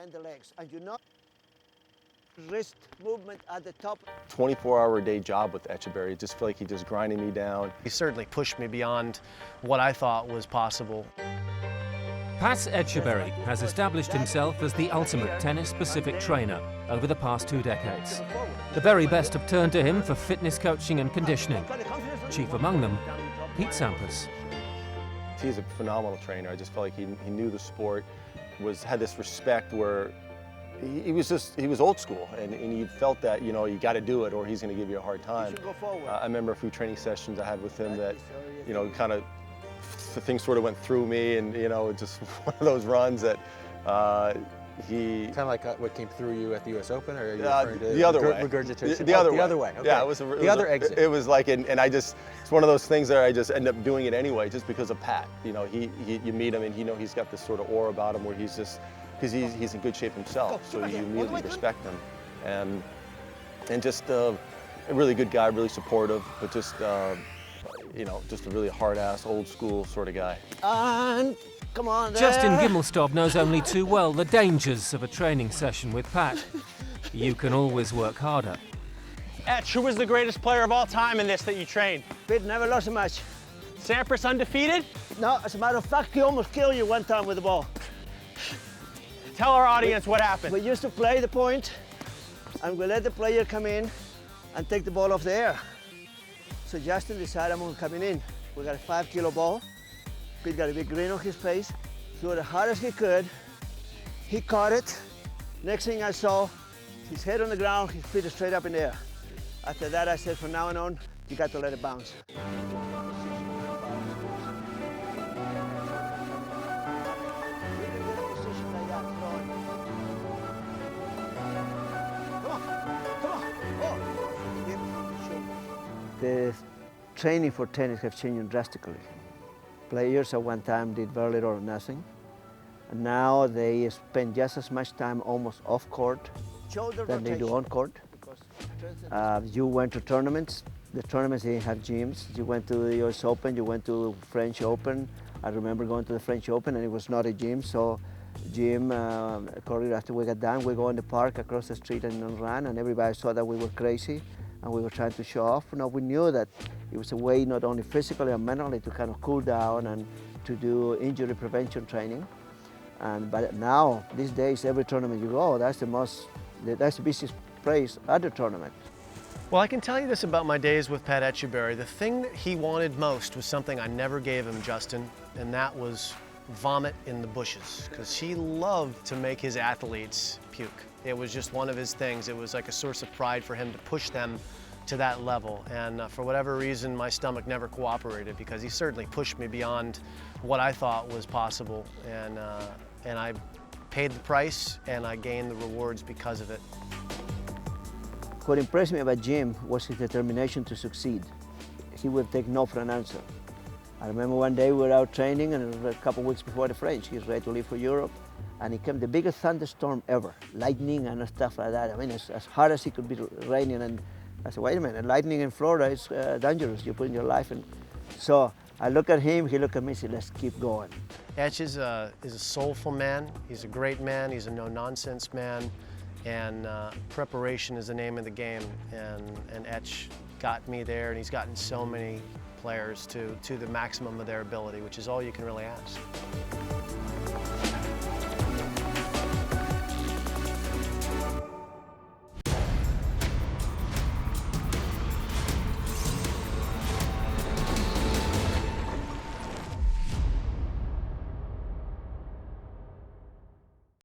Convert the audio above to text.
bend the legs. And you know, wrist movement at the top. 24-hour-a-day job with Etcheberry. Just feel like he just grinding me down. He certainly pushed me beyond what I thought was possible. Pat Etcheberry has established himself as the ultimate tennis-specific trainer over the past 2 decades. The very best have turned to him for fitness coaching and conditioning. Chief among them, Pete Sampras. He's a phenomenal trainer. I just felt like he knew the sport, had this respect where he was old school, and you felt that, you know, you got to do it or he's going to give you a hard time. I remember a few training sessions I had with him that, you know, kind of things sort of went through me, and you know, just one of those runs that he kind of like what came through you at the U.S. Open, or are you referring to the other way? Regurgitation. The other way. Okay. Yeah, the other exit. It was like, and I just, it's one of those things that I just end up doing it anyway, just because of Pat. You know, you meet him and you know he's got this sort of aura about him where he's just, because he's in good shape himself, so you immediately respect him, and just a really good guy, really supportive, but just. You know, just a really hard-ass, old-school sort of guy. And come on there. Justin Gimelstob knows only too well the dangers of a training session with Pat. You can always work harder. Etch, who was the greatest player of all time in this that you trained? Pete never lost a match. Sampras undefeated? No, as a matter of fact, he almost killed you one time with the ball. Tell our audience what happened. We used to play the point, and we let the player come in and take the ball off the air. So Justin decided I'm coming in. We got a 5-kilo ball. Pete got a big grin on his face. Threw it as hard as he could. He caught it. Next thing I saw, his head on the ground, his feet straight up in the air. After that, I said, from now on, you got to let it bounce. The training for tennis has changed drastically. Players at one time did very little or nothing, and now they spend just as much time almost off court than they do on court. You went to tournaments. The tournaments didn't have gyms. You went to the US Open, you went to French Open. I remember going to the French Open and it was not a gym, so Courier, after we got done, we go in the park across the street and run, and everybody saw that we were crazy. And we were trying to show off. No, we knew that it was a way not only physically and mentally to kind of cool down and to do injury prevention training. But now, these days, every tournament you go, that's the busiest place at the tournament. Well, I can tell you this about my days with Pat Etcheberry. The thing that he wanted most was something I never gave him, Justin, and that was vomit in the bushes, because he loved to make his athletes puke. It was just one of his things. It was like a source of pride for him to push them to that level. And for whatever reason, my stomach never cooperated, because he certainly pushed me beyond what I thought was possible. And I paid the price, and I gained the rewards because of it. What impressed me about Jim was his determination to succeed. He would take no for an answer. I remember one day we were out training, and it was a couple of weeks before the French. He was ready to leave for Europe. And it came the biggest thunderstorm ever, lightning and stuff like that. I mean, as hard as it could be raining. And I said, wait a minute, lightning in Florida is dangerous. You're putting your life in. So I look at him, he looked at me and said, let's keep going. Etch is a soulful man. He's a great man. He's a no-nonsense man. And preparation is the name of the game. And Etch got me there, and he's gotten so many players to the maximum of their ability, which is all you can really ask.